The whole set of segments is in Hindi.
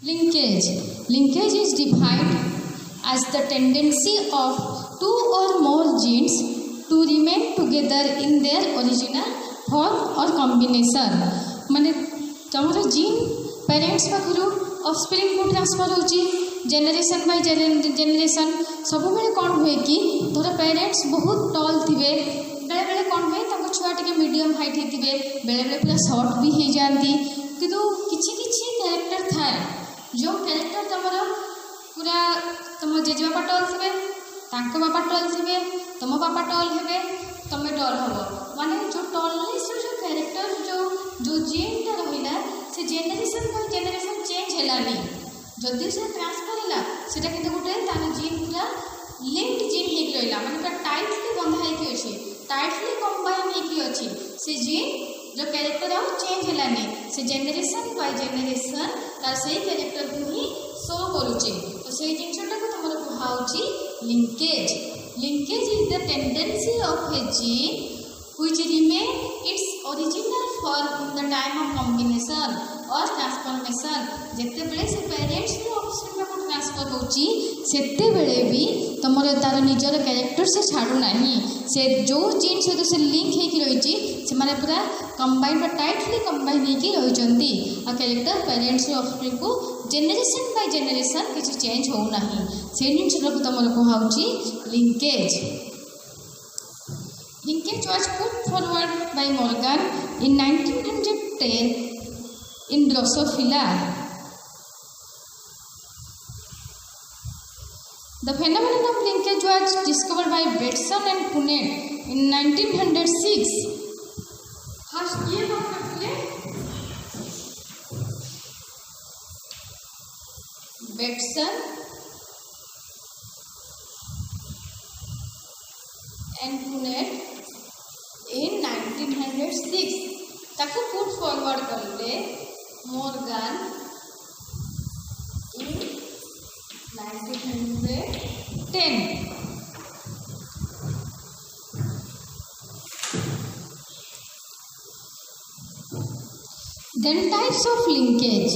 Linkage. Linkage is defined as the tendency of two or more genes to remain together in their original form or combination. माने तुम जीन पेरेंट्स पाखु ऑफस्प्रिंग को ट्रांसफर होची जेनेरेशन बाय जेनेरेशन सब बेले कौन हुए कि धर पेरेंट्स बहुत टॉल थिबे बेले बेले कौन हुए तक छुआ टे मीडियम हाइट होते बेले बेले पूरा शॉर्ट भी हो जाती किंतु किछि किछि कैरेक्टर थाए जो कैरेक्टर तुम पूरा तुम जेजेबापा टॉल थे तांको बापा टॉल थे तुम बापा टॉल हे तुम्हें टॉल हम माने जो टॉलनेस जो कैरेक्टर जो जीनटा रहा से जेनेरेशन बाय जेनेरेशन चेंज हैलानी जदि से ट्रांसफर है सेटा किंतु गोटे तार जीन पूरा लिंक जीन हो रहा माने पूरा टाइटली बंधा होती अच्छी टाइटली कंबाइन होती अच्छी से जीन जो कैरेक्टर आउ चेंज हैलानी से जेनेरेशन बाय जेनेरेशन तार से कैरेक्टर को ही शो करुचे तो से जिनटा को तुम कहुची linkage linkage is the tendency of a gene which remain its original form in the time of combination or transformation जेते बेले से पेरेंट्स रो ऑफस्प्रिंग को ट्रांसफर होची सेते बेले भी तमर तार निजर कैरेक्टर से छाडू नाही से जो जीन से तो से लिंक हे की रहिची से माने पूरा कंबाइन टाइटली कंबाइन हे की रहिचंती आ कैरेक्टर पेरेंट्स रो ऑफस्प्रिंग को जेनेरेशन बाय जेनेरेशन किछि चेंज हो नाही से जिन को तमर को हाउची linkage Linkage was put forward by Morgan in 1910 in Drosophila. The phenomenon of linkage was discovered by Bateson and Punnett in 1906. First ये बात करते Bateson and Punnett in 1906 ताको पुट फॉरवर्ड करले Morgan in 1910 then types of linkage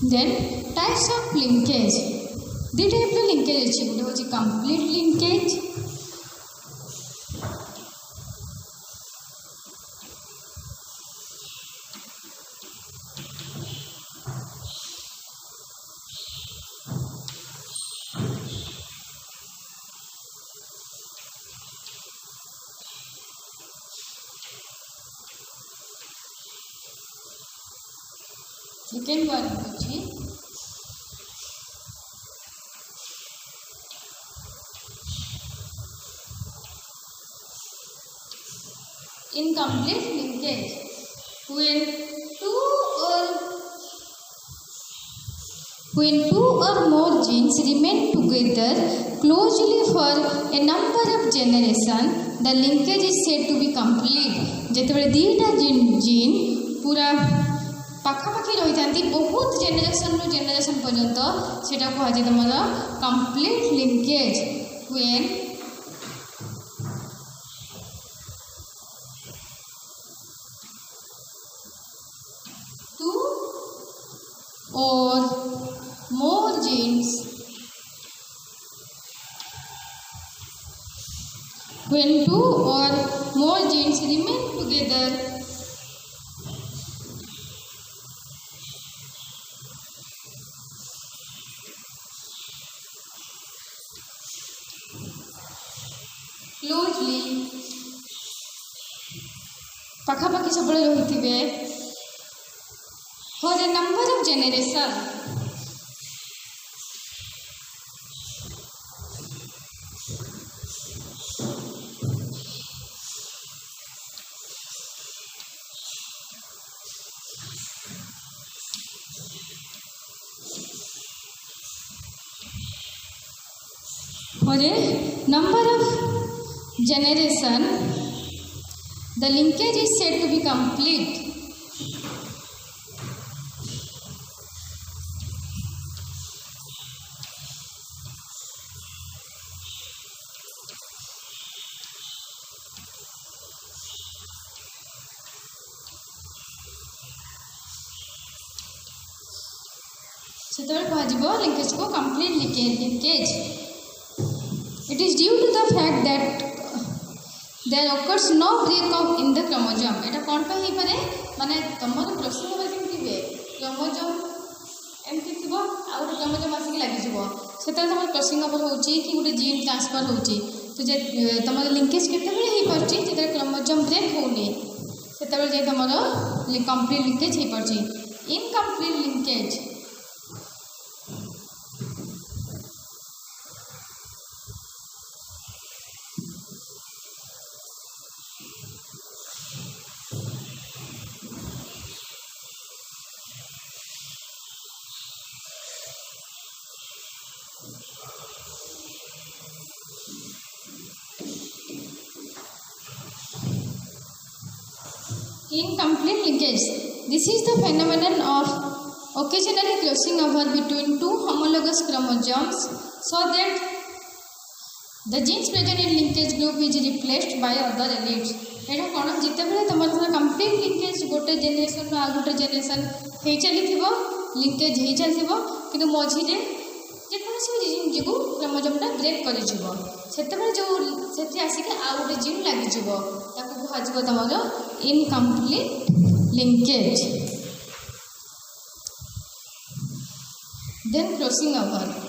then types of linkage the type linkage अच्छी गोटे हूँ कंप्लीट लिंकेज सेकेंड वन हूँ incomplete linkage when two or more genes remain together closely for a number of generation the linkage is said to be complete जेतेबेले दीटा जीन पूरा पाखापाखी रही था बहुत जेनेरेशन रू जेनेरेशन पर्यंत सेटा कहुए तुम complete linkage when or more genes when two or more genes remain together closely पाखापाखी सब रही थे for a number of generation For a number of generation, the linkage is said to be complete. सेतबेले कह लिंकेज को complete linkage. It is due to the fact that there occurs no break in the chromosome. एटा कौन पे ही परे माने तमर क्रॉसिंग होबे केमति हुए क्रोमोजोम एमति थिबो आ गोटे क्रोमोजोम आसिक लागि जिवो सेतबेले तमर क्रॉसिंग ओवर होउची कि गोटे जीन ट्रांसफर होउची तो जे तमर लिंकेज केते बेले ही परची जेते क्रोमोजोम ब्रेक होउनी सेतबेले जे तमर कंप्लीट लिंकेज ही परची. Incomplete linkage incomplete linkage. This is the phenomenon of occasionally crossing over between two homologous chromosomes so that the genes present in linkage group is replaced by other alleles. एटा कोन जिते बेले तमर कंप्लीट लिंकेज गोटे जेनेरेशन आ गोटे जेनेरेशन हे चली थिबो लिंकेज हे चली थिबो किंतु मझी रे जे कोनसी जीव क्रोमोजोमटा ब्रेक करि जिवो सेते जो सेठी आसिक आ गोटे जीन लागि जिवो ताको कहजिवो तमर incomplete linkage. Then crossing over.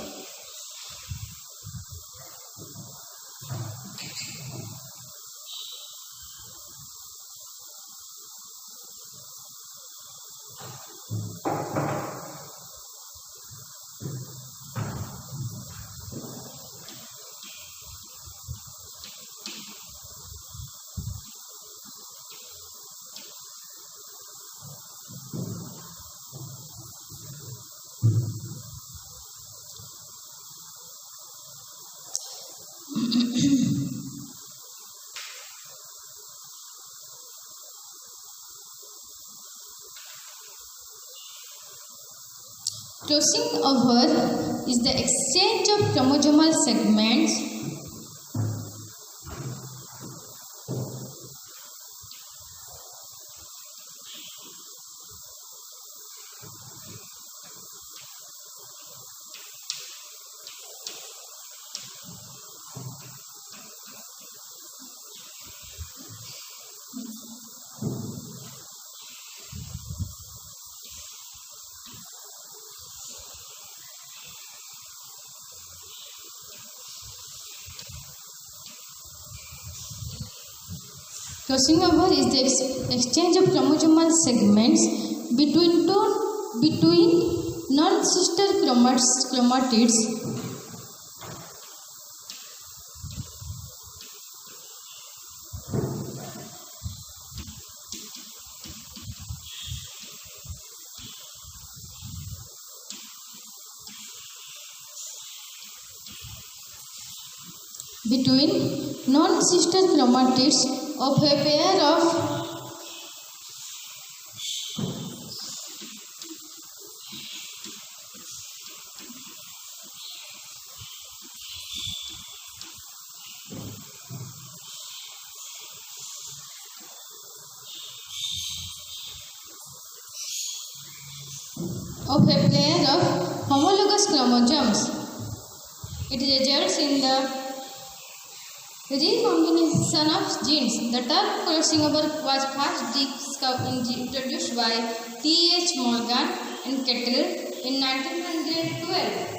Crossing over is the exchange of chromosomal segments Crossing over is the exchange of chromosomal segments between non-sister chromatids of a pair of homologous chromosomes. It results in the recombination of genes. The term crossing over was first introduced by T.H. Morgan and Kettle in 1912.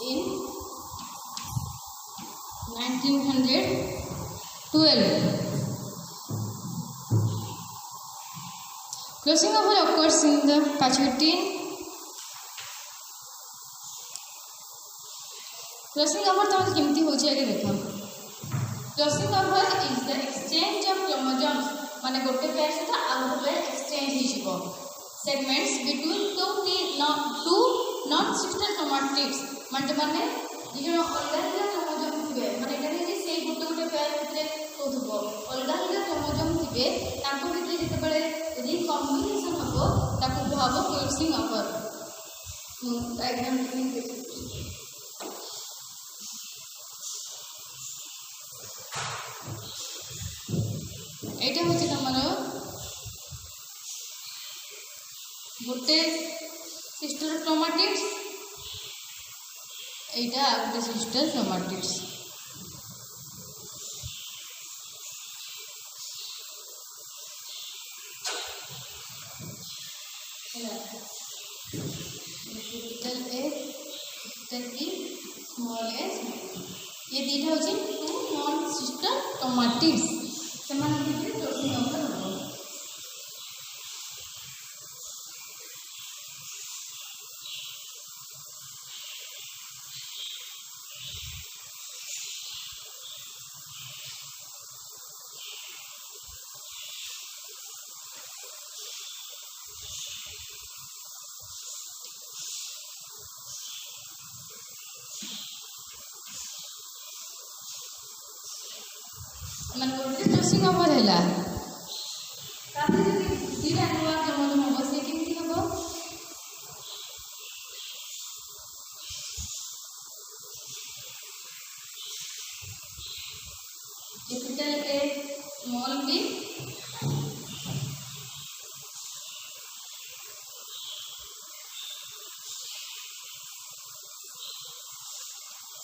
In 1912, 12. Closing over occurs in the pituitary. Closing over तो किमती हो जाएगा देखो. Closing over is the exchange of chromosomes. माने गोटे पेयर से तो आउट पेयर exchange ही जीवो. Segments between two non-sister chromatids. माने ये जो अलग अलग क्रोमोसोम थिबे माने एटा जे से गोटे पेयर भितरे होथबो अलग अलग क्रोमोसोम थिबे ताको भितरे जते बळे यदि कॉम्बिनेशन हबो ताको कहबो क्लोजिंग ओवर. डायग्राम देखिए एटा होचे तमरो गोटे सिस्टर क्रोमैटिड्स एटा गोटे sister chromatids. Capital A capital B small A ये दीटा होचे टू नॉन सिस्टर क्रोमैटिड्स समान भितर क्लोजिंग ओवर हो. मन गोटे क्लोजिंग ओवर हैला तापर जदि दीटा नुआ क्रोमोसोम हबो से केमती हबो capital A small B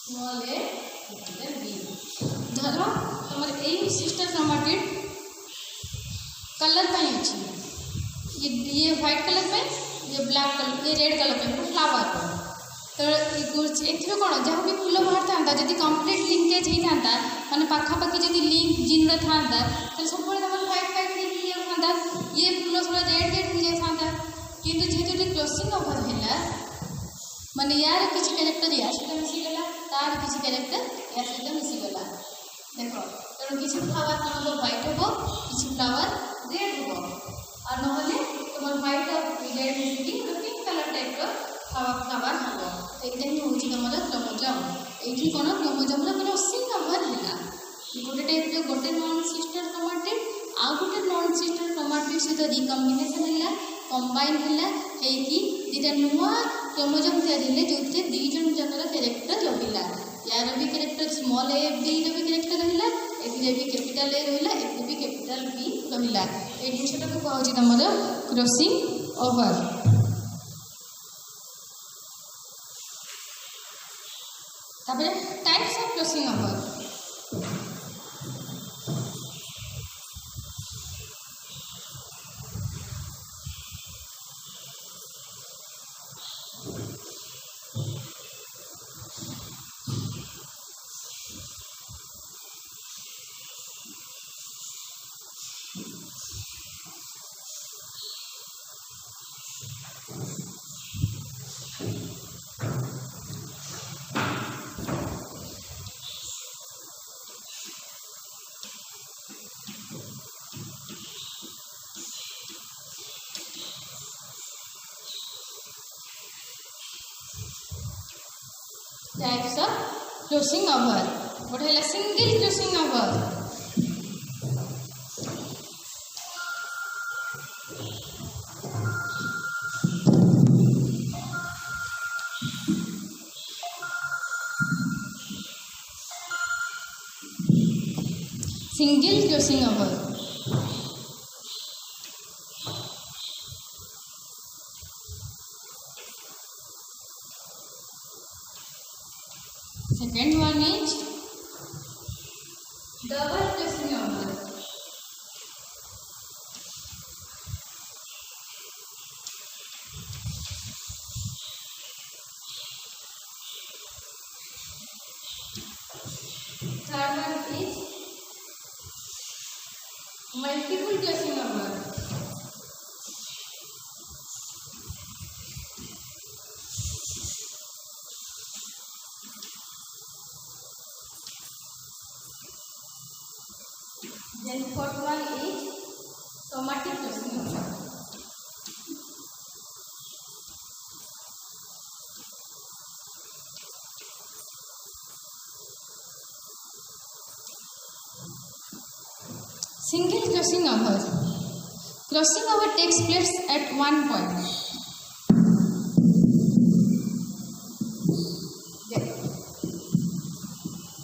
small A capital B. धरो तुम्हारे यही सिस्टर क्रोमैटिड कलर पे अच्छी ये व्हाइट कलर पे ये ब्लैक कलर ये रेड कलर पे फ्लावर पे तो एथि कौन जहाँ भी फूल बाहर था जब कंप्लीट लिंकेज होता मैंने पाखापाखि जब लिंक जिन था तो सब व्हाइट व्हाइट था ये फूल सब रेड रेड हो जाता किंतु जेहेतु क्लोजिंग ओवर है माने यार किसी कैरेक्टर या सहित मिसीगला तार किसी कैरेक्टर या सहित मिसीगला देख तेणु किसी फ्लावर तुम व्हाइट हम किसी फ्लावर रेड हम और नहले तुम व्हाइट और रेड मिसिकी पिंक कलर टाइप फ्लावर हम तो ये हूँ तुम क्रोमोसोम ये कौन क्रोमोसोम क्रोसिंग ओवर है गोटे टाइप गोटे नॉन सिस्टर क्रोमैटिड आउ गोटे नॉन सिस्टर क्रोमैटिड सहित रिकम्बिनेशन है कंबाइन है दीटा नुआ क्रोमोसोम तैयारी जो दी जन जनर कैरेक्टर रहा यार भी कैरेक्टर स्मॉल ए बी भी कैरेक्टर रहा ए भी कैपिटल ए रहा ए भी कैपिटल बी रहा ये जिनटा को कहूँ तुम crossing over. Types of crossing over types of closing over. What is a single closing over? Single closing over. Second one is double closing over. Third one is multiple crossing over. Then fourth one is somatic crossing over. Single crossing over. Crossing over takes place at one point.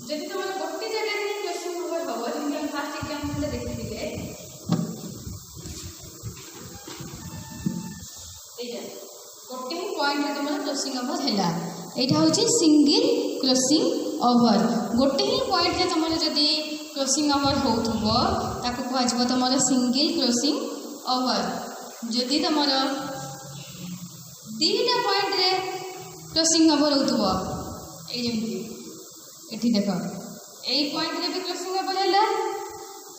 जदि तुम गोटे जगह में क्रोसिंग ओवर हम जमी हम फास्ट एग्जांपल देखिए गोटे ही पॉइंट तुम क्रोसिंग ओवर है यहाँ हूँ सिंगल क्रोसिंग ओवर। गोटे ही पॉइंट तुम जदि क्रोसिंग ओवर होता कह तुम सिंगल क्रोसिंग ओवर। जदि तुम दीटा पॉइंट रे क्रोसिंग ओवर हो एठी देख यही पॉइंट रे भी क्रोसिंग ओवर है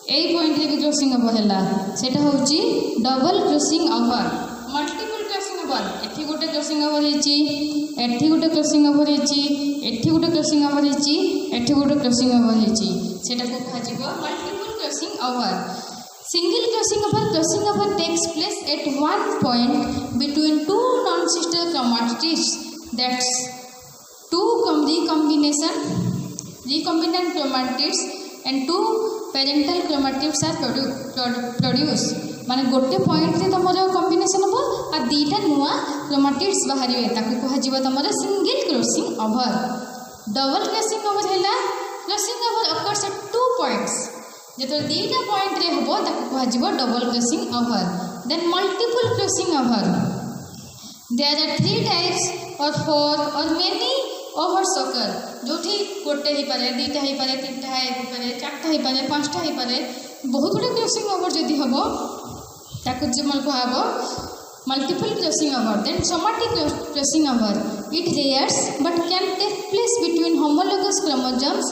यही पॉइंट रे भी क्रोसिंग ओवर है सेटा हूँ double crossing over multiple crossing over. एठी गोटे क्रोसिंग ओवर एठी गोटे क्रोसिंग ओवर एठी गोटे क्रोसिंग ओवर एठी गोटे क्रोसिंग ओवर सेटा को कह multiple crossing over. Single crossing over takes place at one point between two non-sister chromatids. That's two recombinant chromatids and two parental chromatids are produced. माने गोटे पॉइंट रे तुम कॉम्बिनेशन हम आ दीटा नुआ क्रोमाटिड्स बाहर कह तुम single crossing over. Double crossing over है crossing over occurs at two points जो दीटा पॉइंट रे हम कह double crossing over. Then multiple crossing over there are three types और फोर और मेनी ओवर्स occur जो गोटे ही पारे दीटा ही पारे तीनटा ही पारे चारटा ही पारे पांचटा ही पारे बहुत गुड़े क्रॉसिंग ओवर जदि हम ताकू जमल कह multiple crossing over. Then somatic crossing over it rares but can take place between homologous chromosomes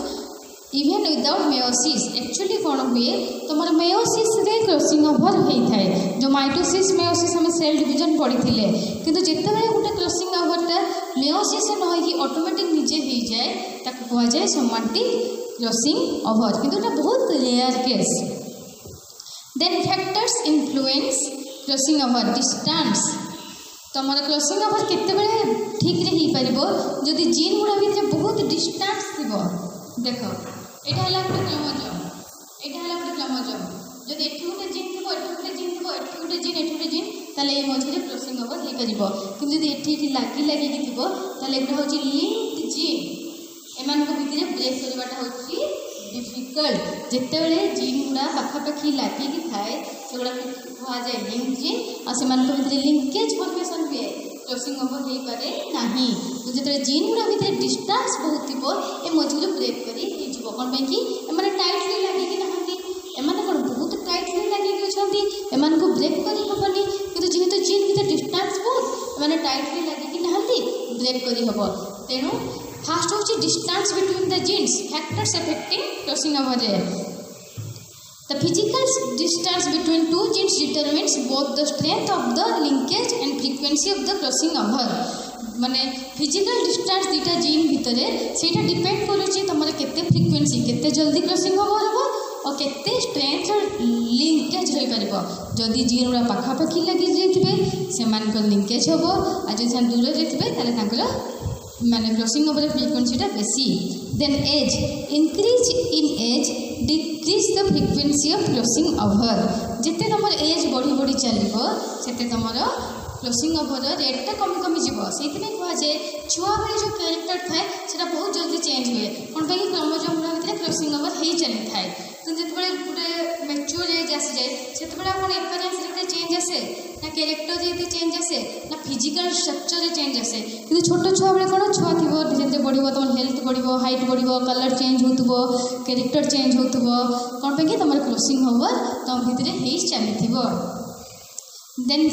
even without meiosis. Actually कौन हुए तुम मेयोसिस रे क्रॉसिंग ओवर होता है जो माइटोसिस मेयोसिस हम सेल डिवीजन पढ़ी थे किंतु जितेबाला गोटे क्रॉसिंग ओवरटा मेयोसिस न होई ऑटोमेटिक निजे हो जाए ताको कह जाए सोमाटिक क्रॉसिंग ओवर किंतु एटा बहुत rare case. Then factors influence crossing over distance तुम क्रॉसिंग ओवर केतेबेले ठीक रे ही परिबो जदि जीन गुडा भितर बहुत डिस्टेंस थिबो। देखो एटा हला गोटे क्रोमोसोम जदि एठी गोटे जीन थिबो एठी गोटे जीन थिबो एठी गोटे जीन ताले ए मझिरे क्रॉसिंग ओवर हे परिबो किंतु जदि एठी लागी थिबो ताले एटा होची लिंक्ड जीन एमान को भितर ब्रेक करबाटा होची डिफिकल्ट। जितेबाला जीन गुड़ा पाखापाखि लगिकी थाए से गुड़ा कह जाए लिंक जीन और से लिंकेज फॉर्मेशन हुए क्रॉसिंग ओवर हो पारे ना। तो जो जीन गुड़ा भितर डिस्टेंस बहुत थी ए मझे ब्रेक करी कौन कि एम टाइटली लगिकी ना एम कौन बहुत टाइटली लगिकी अच्छा एम को ब्रेक कर हेनी कि जेहेतु जीन भितर डिस्टेंस बहुत एम टाइटली लगिकी ना ब्रेक कर हेब। तेणु फास्ट हूँ distance between the genes factors affecting crossing over रे। The physical distance between two genes determines both the strength of the linkage and frequency of the crossing over. माने फिजिकल डिस्टेंस दुईटा जीन भितर से डिपेंड करुच्ची तुम केते फ्रिक्वेंसी केते जल्दी क्रॉसिंग ओवर हम और केते स्ट्रेंथ लिंकेज हो पार। जदि जीन गुड़ा पाखापाखि लगी जाइए से लिंकेज हम और जो दूर थे माने क्रॉसिंग ओवर फ्रिक्वेंसीटा बेसी। Then age increase in age decrease the frequency of crossing over. जिते तुम एज बढ़ी बढ़ी चलो से तुम क्रॉसिंग ओवर रेटा कमी कमी जीव से कहुए छुआ बेले जो कैरेक्टर थाए से बहुत जल्दी चेंज हुए कौन पे क्रोमोसोम भितर क्रॉसिंग ओवर हो चली थाए तो जिते गोटे मैच्योर एज आसी जाए से कौन एपीयरेंस चेंज आसे ना कैरेक्टर जे चेंज आसे ना फिजिकल स्ट्रक्चर चेंज आसे कि छोट छुआ बेले कौन छुआ थी धीरे बढ़ो तुम हेल्थ बढ़ो हाइट बढ़ो कलर चेंज हो कैरेक्टर चेंज हो कौन पे तुम क्रॉसिंग ओवर तुम भितर हो चली।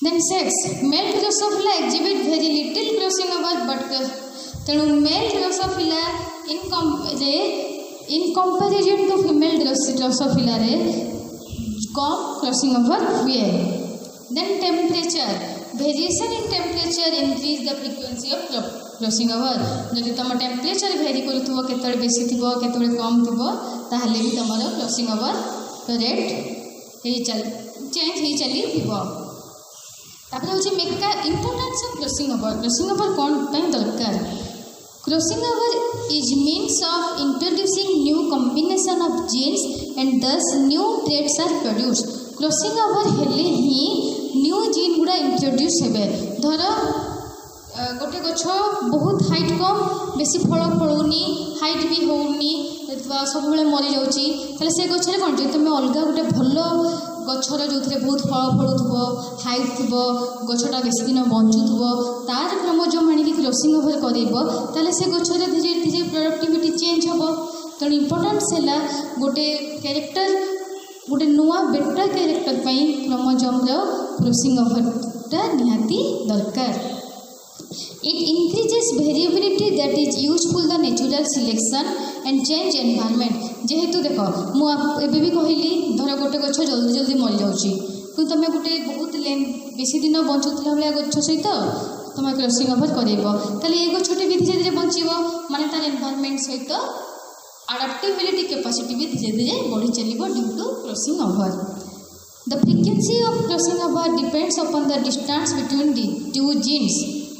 Then sex male Drosophila exhibit very little crossing over but तेणु male Drosophila in comparison to female Drosophila रे कम क्रॉसिंग ओवर हुए। Then temperature variation in temperature increase the frequency of crossing over. जदि तुम टेम्परेचर भेरी करूथबो केतबे बेसी थिबो केतबे कम थिबो ताहले भी तुम क्रॉसिंग ओवर रेट चेंज ही चली थिबो। तापर होची मेका इंपोर्टेंस ऑफ क्रॉसिंग ओवर कौन ପାଇଁ दरकार। Crossing over is means of introducing new combination of genes and thus new traits are produce. Crossing over हेले ही न्यू जीन गुड़ा इंट्रोड्यूस हेबे। धर गोटे गछ बहुत हाइट कम बेसी फल फलुनी हाइट भी होउनी सब मरी जाऊँगी ताले से गछरे कौन जो तुम अलग गोटे भल गछर जो बहुत फल फलुथबो हाइट थो गछटा बेसी दिन बंचुथबो तार क्रोमोजोम आनिक क्रॉसिंग ओवर करेबो ताले से गछरे धीरे धीरे प्रोडक्टिविटी चेंज होबो। तेणु इंपोर्टेंस है गोटे कैरेक्टर गोटे नुआ बेटर कैरेक्टर पाई क्रोमोजोम रो क्रॉसिंग ओवरटा निहाती दरकार। It increases variability that is useful the natural selection and change environment। जेहेतु देख मुझे भी कहली धर गोटे गछ जल्दी जल्दी मरी जाऊँगी कि तुम गोटे बहुत बेसी दिन बंचुला भाया गछ सहित तुम क्रॉसिंग ओवर कर ये गछटे भी धीरे धीरे बचब माने तार एनवायरनमेंट सहित अडाप्टेबिलिटी कैपेसिटी भी धीरे धीरे बढ़ी चलो due to crossing over. The frequency of crossing over depends upon the distance between the two genes.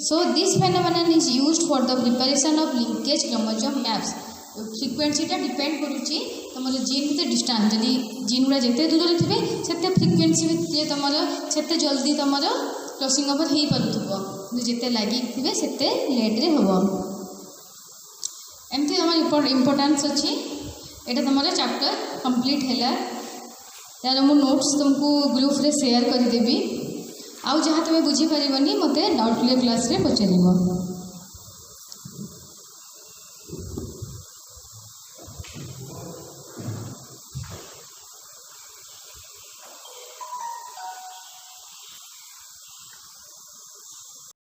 So this phenomenon is used for the preparation of linkage chromosome maps। Frequency depend करुच्ची तुम जीन भितर डिस्टान्स जदि जीन गुड़ा जिते दूर थे से फ्रिक्वेन्सी तुम से जल्दी तुम क्रॉसिंग ओवर हो पार जिते लगी थे से लेट्रे हम एमती तुम इम्पोर्टान्स अच्छी यहाँ तुम चैप्टर कंप्लीट है यार मु नोट्स तुमको ग्रुप रे शेयर करदेवी आउ जहाँ तुम्हें बुझीपार मत डाउट क्लियर क्लास रे पचार।